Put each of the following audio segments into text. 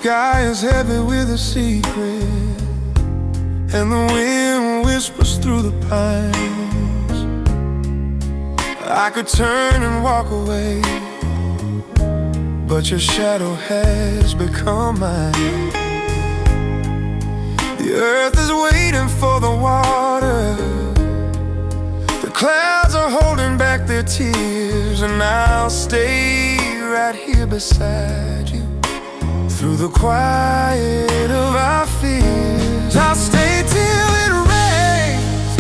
sky is heavy with a secret, and the wind whispers through the pines. I could turn and walk away, but your shadow has become mine. The earth is waiting for the water, the clouds are holding back their tears, and I'll stay right here beside you through the quiet of our fears. I'll stay till it rains,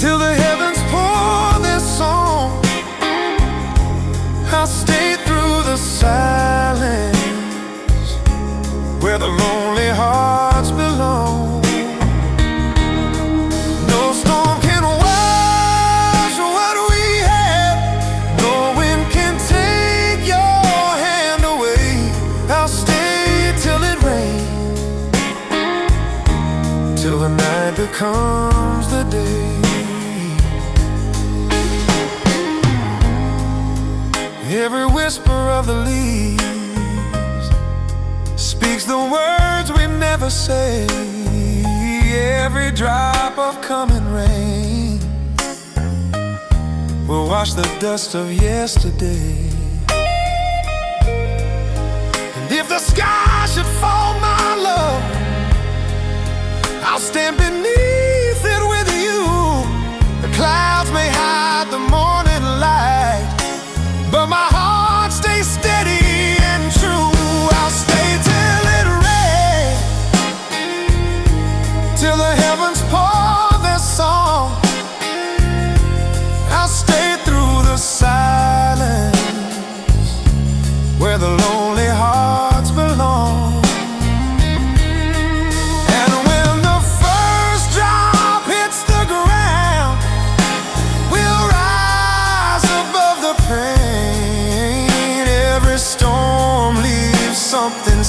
till the heavens pour their song. I'll stay through the silence, where the lonely hearts belong. No storm can wash what we have, no wind can take your hand away. I'll stay till it rains, till the night becomes the day. Every whisper of the leaves speaks the words we never say. Every drop of coming rain will wash the dust of yesterday. And if the sky should fall, my love, I'll stand beneath it with you. The clouds may hide the morning light, but my heart stays steady and true. I'll stay till it rains, till the heavens pour their song. I'll stay through the silence, where the lonely hearts belong. And when the first drop hits the ground, we'll rise above the pain. Every storm leaves something